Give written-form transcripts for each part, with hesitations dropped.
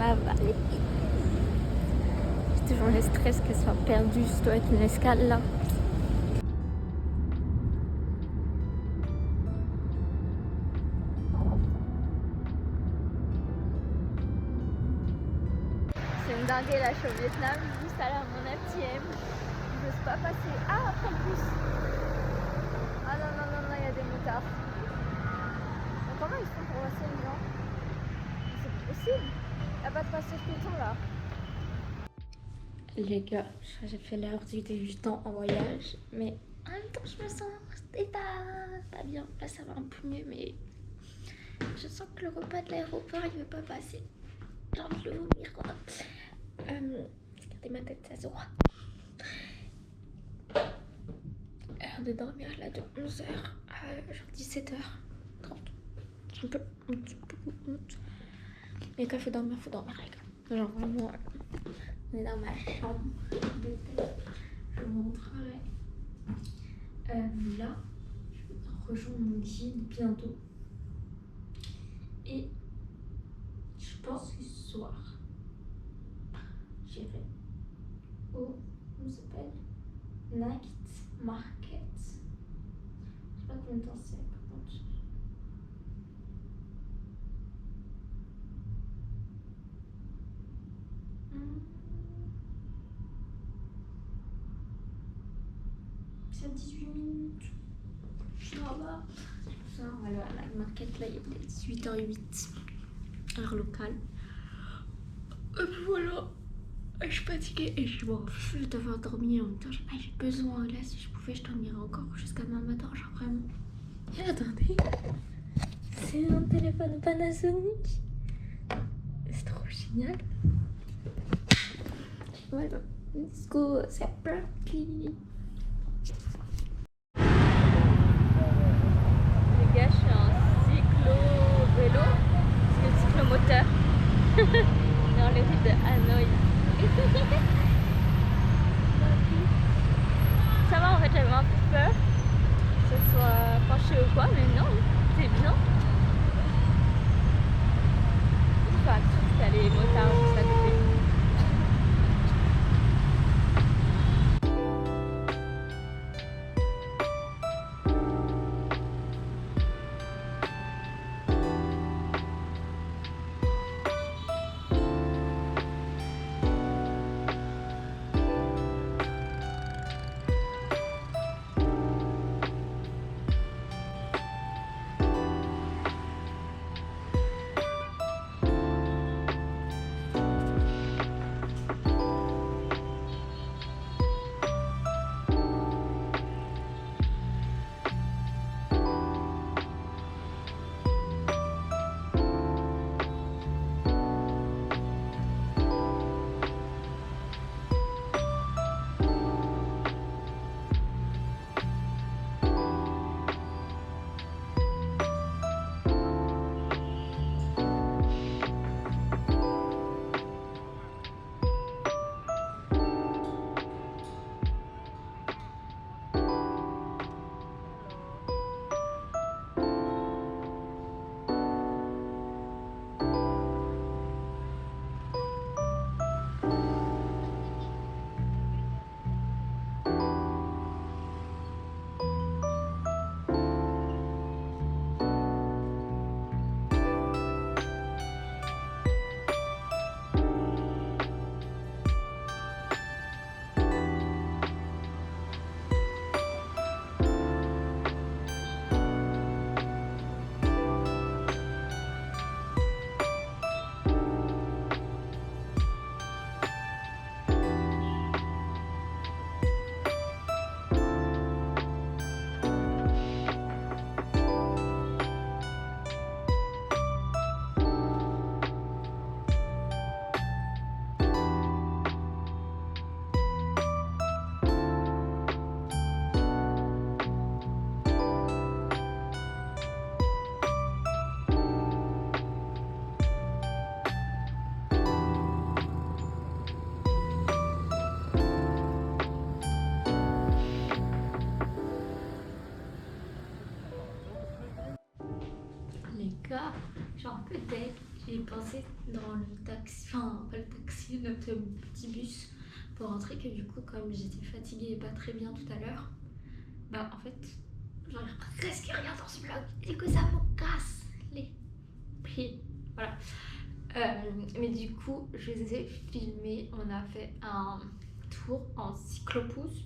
ma valise. J'ai toujours le stress qu'elle soit perdue, ça doit être une escale là. C'est une dinguerie là, je suis au Vietnam, juste à la mon ATM. Je n'ose pas passer. Ah, après le bus. Ah non, non, non, non, il y a des motards. Mais comment ils font pour passer les gens? C'est pas possible. Il n'y a pas de passage piéton là. Les gars, j'ai fait l'heure du débutant en voyage, mais en même temps je me sens pas bien. Là ça va un peu mieux, mais je sens que le repas de l'aéroport il veut pas passer. J'ai envie de le vomir quoi. Regardez ma tête, ça se voit. Heure de dormir là de 11h à genre 17h30. Un peu. Mais quand il faut dormir les gars. Genre vraiment, on est dans ma chambre d'hôtel. Je vous montrerai. Là, je rejoins mon guide bientôt. Et je pense que ce soir, j'irai au, comment ça s'appelle, Night Market. Je sais pas combien de temps c'est par contre. C'est à 18 minutes. Ça va. Ça, voilà, la market là, il est 18h08, heure locale. Et puis voilà, je suis fatiguée et je m'en fous d'avoir dormi en même temps. J'ai besoin, là, si je pouvais, je dormirais encore jusqu'à demain matin, genre vraiment. Et attendez, c'est un téléphone Panasonic. C'est trop génial. Voilà, let's go, c'est parti. Les gars, je suis en cyclo-vélo, c'est le cyclomoteur. Dans les rues de Hanoï. Ça va, en fait, j'avais un peu peur que ce soit penché ou quoi, mais non, c'est bien. Il faut attention parce qu'il y a les motards juste à côté. j'ai pensé dans le taxi, enfin pas le taxi, notre petit bus pour rentrer que du coup comme j'étais fatiguée et pas très bien tout à l'heure, bah en fait j'arrive presque rien dans ce vlog et que ça me casse les pieds. Voilà. Mais du coup je les ai filmés, on a fait un tour en cyclopousse,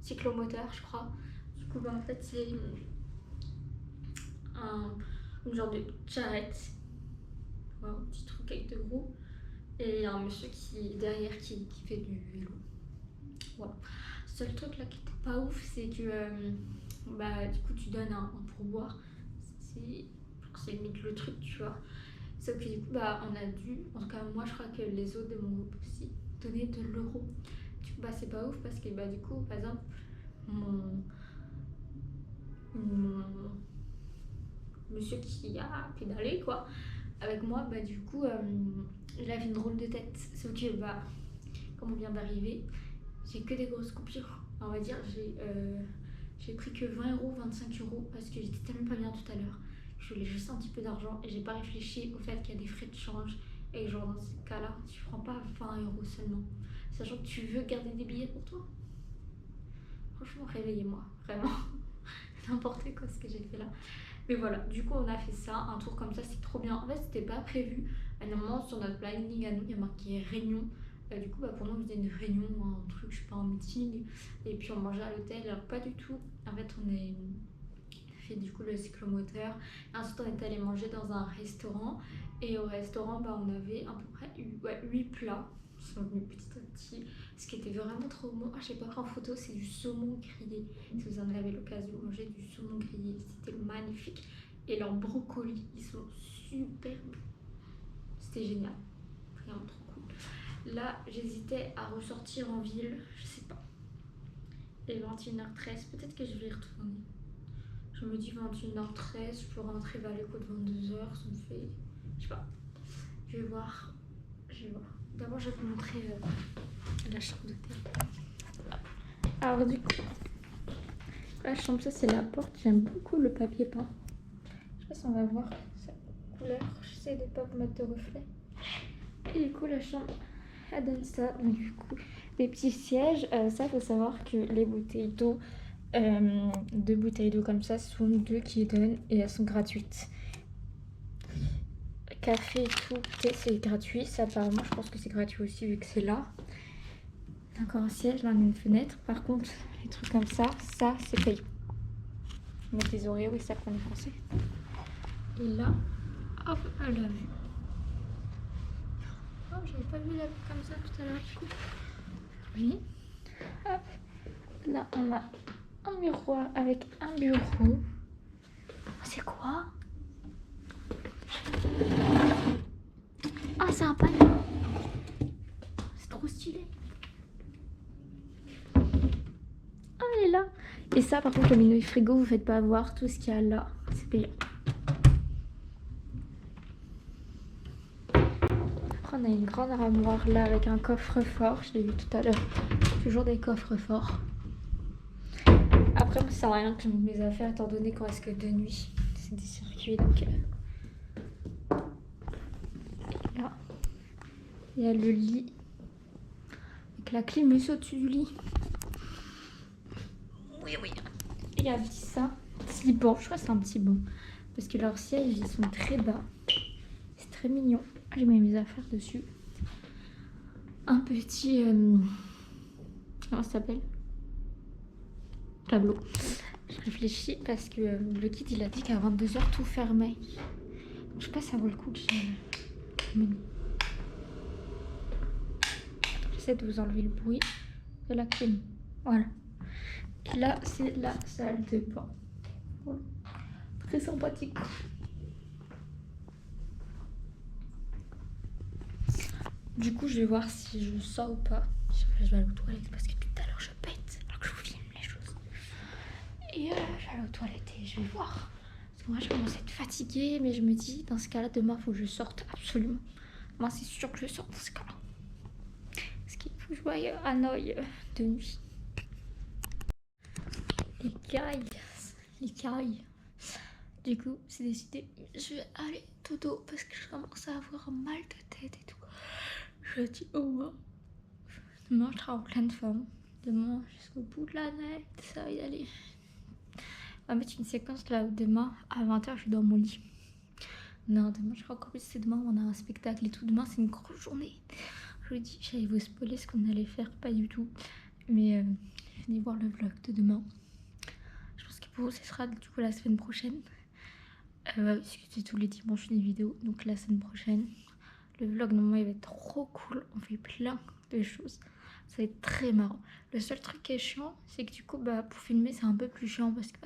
cyclomoteur je crois. Du coup bah en fait c'est une genre de charrette, un petit truc avec deux roues. Et il y a un monsieur qui derrière qui fait du vélo. Voilà. Seul truc là qui était pas ouf, c'est que bah du coup tu donnes un pourboire. C'est limite le truc, tu vois. Sauf que du coup bah on a dû, en tout cas moi je crois que les autres de mon groupe aussi, donner de l'euro. Du coup bah c'est pas ouf parce que bah du coup par exemple mon monsieur qui a pédalé quoi avec moi, bah du coup il avait une drôle de tête. Sauf que bah comme on vient d'arriver, j'ai que des grosses coupures. On va dire j'ai pris que 20 euros, 25 euros parce que j'étais tellement pas bien tout à l'heure. Je voulais juste un petit peu d'argent et j'ai pas réfléchi au fait qu'il y a des frais de change. Et genre dans ce cas-là, tu prends pas 20 euros seulement. Sachant que tu veux garder des billets pour toi. Franchement, réveillez-moi, vraiment. N'importe quoi ce que j'ai fait là. Mais voilà, du coup on a fait ça, un tour comme ça, c'est trop bien. En fait c'était pas prévu. À un moment sur notre planning à nous, il y a marqué réunion. Du coup bah, pour nous on faisait une réunion, un truc, je sais pas, un meeting. Et puis on mangeait à l'hôtel, alors pas du tout. En fait on est fait du coup le cyclomoteur. Et ensuite on est allé manger dans un restaurant. Et au restaurant bah, on avait à peu près 8 plats. Ils sont venus petit à petit. Ce qui était vraiment trop bon. Ah, j'ai pas pris en photo, c'est du saumon grillé. Si vous en avez l'occasion de manger du saumon grillé, c'était magnifique. Et leurs brocolis, ils sont super bons. C'était génial. Vraiment trop cool. Là, j'hésitais à ressortir en ville, je sais pas. Et 21h13, peut-être que je vais y retourner. Je me dis 21h13, je peux rentrer vers les coups de 22h, ça me fait. Je sais pas. Je vais voir. D'abord, je vais vous montrer la chambre d'hôtel. Alors, du coup, la chambre, ça c'est la porte. J'aime beaucoup le papier peint. Je sais pas si on va voir sa couleur. J'essaie de pas mettre de reflet. Et du coup, la chambre, elle donne ça. Donc, du coup, les petits sièges. Ça, faut savoir que les bouteilles d'eau, 2 bouteilles d'eau comme ça, sont 2 qui donnent et elles sont gratuites. Café et tout, c'est gratuit. Ça, apparemment, je pense que c'est gratuit aussi vu que c'est là. Encore un siège, là on a une fenêtre. Par contre, les trucs comme ça c'est payant. Mettre des Oreos et ça qu'on est français. Et là, hop, la vue. Oh, j'avais pas vu la vue comme ça tout à l'heure du coup. Oui. Hop. Là, on a un miroir avec un bureau. C'est quoi? Ah, c'est un panneau. C'est trop stylé. Ah, elle est là. Et ça, par contre, le menu frigo, vous faites pas avoir tout ce qu'il y a là. C'est payant. Après, on a une grande armoire là avec un coffre-fort. Je l'ai vu tout à l'heure. Toujours des coffres forts. Après, moi, ça sert à rien que je mette mes affaires étant donné qu'on reste que de nuit. C'est des circuits donc. Et là, il y a le lit. Avec la clim aussi au-dessus du lit. Oui. Il y a ça. Petit banc. Je crois que c'est un petit banc. Parce que leurs sièges, ils sont très bas. C'est très mignon. J'ai mis mes affaires dessus. Un petit. Comment ça s'appelle? Tableau. Je réfléchis parce que le guide il a dit qu'à 22h tout fermait. Donc, je sais pas si ça vaut le coup que j'essaie de vous enlever le bruit de la clim. Voilà. Et là c'est la salle de bain. Voilà. Très sympathique. Du coup je vais voir si je sors ou pas. Je vais aller aux toilettes parce que tout à l'heure je pète alors que je vous filme les choses. Et je vais aller aux toilettes et je vais voir. Parce que moi je commence à être fatiguée, mais je me dis dans ce cas-là demain il faut que je sorte absolument. Moi c'est sûr que je sors dans ce cas-là. Parce qu'il faut que je voie Hanoï de nuit. Les cailles. Du coup c'est décidé, je vais aller aux dodo parce que je commence à avoir mal de tête et tout. Je dis oh wow. Demain je serai en pleine forme. Demain jusqu'au bout de la nuit, ça va y aller. On va mettre une séquence là où demain à 20h je suis dans mon lit. Non, demain je serai encore plus, c'est demain on a un spectacle et tout. Demain c'est une grosse journée. Je vous dis, j'allais vous spoiler ce qu'on allait faire, pas du tout. Mais venez voir le vlog de demain. Je pense que pour vous ce sera du coup la semaine prochaine. Parce que c'est tous les dimanches une vidéo, donc la semaine prochaine. Le vlog normalement il va être trop cool, on fait plein de choses. Ça va être très marrant. Le seul truc qui est chiant, c'est que du coup pour filmer c'est un peu plus chiant parce que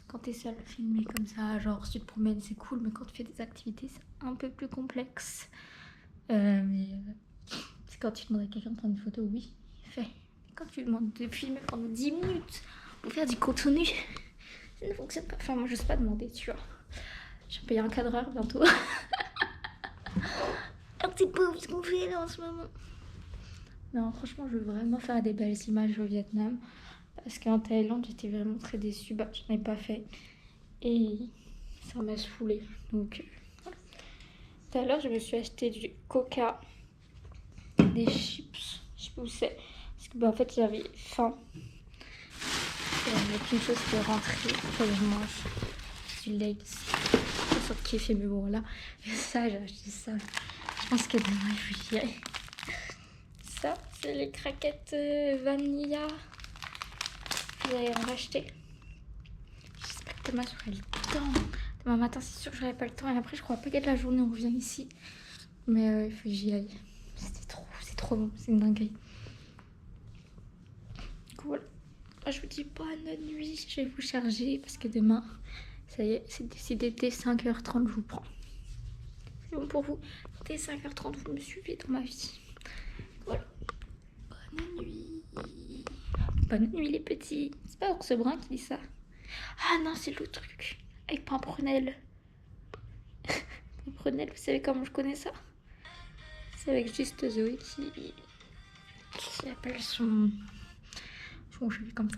quand t'es seul filmer comme ça, genre si tu te promènes c'est cool, mais quand tu fais des activités c'est un peu plus complexe. C'est quand tu demandes à quelqu'un de prendre une photo, oui, il fait. Mais quand tu lui demandes de filmer pendant 10 minutes pour faire du contenu, ça ne fonctionne pas. Enfin moi je sais pas demander, tu vois. Je vais payer un cadreur bientôt. Un petit peu ce qu'on fait là en ce moment. Non, franchement, je veux vraiment faire des belles images au Vietnam. Parce qu'en Thaïlande, j'étais vraiment très déçue. J'en ai pas fait. Et ça m'a saoulée. Donc, voilà. Tout à l'heure, je me suis acheté du coca, des chips. Je sais pas où c'est. Parce que, en fait, j'avais faim. Il n'y avait aucune chose qui est rentrée. Faut que je mange du Lay's. Une sorte de kiff, mais bon, voilà. Et ça, j'ai acheté ça. Je pense que demain, je vais y aller. Ça, c'est les craquettes vanilla. Vous allez en racheter. J'espère que demain j'aurai le temps. Demain matin, c'est sûr que j'aurai pas le temps. Et après, je crois pas qu'il y a de la journée, on revient ici. Mais il faut que j'y aille. C'est trop bon, c'est une dinguerie. Cool. Je vous dis bonne nuit. Je vais vous charger parce que demain, ça y est, c'est décidé. Dès 5h30, je vous prends. C'est bon pour vous. Dès 5h30, vous me suivez dans ma vie. Voilà. Bonne nuit. Bonne nuit les petits. C'est pas Ours Brun qui dit ça. Ah non, c'est l'autre truc. Avec Pimprenel. Pimprenel, vous savez comment je connais ça? C'est avec juste Zoé qui appelle son cheveu comme ça.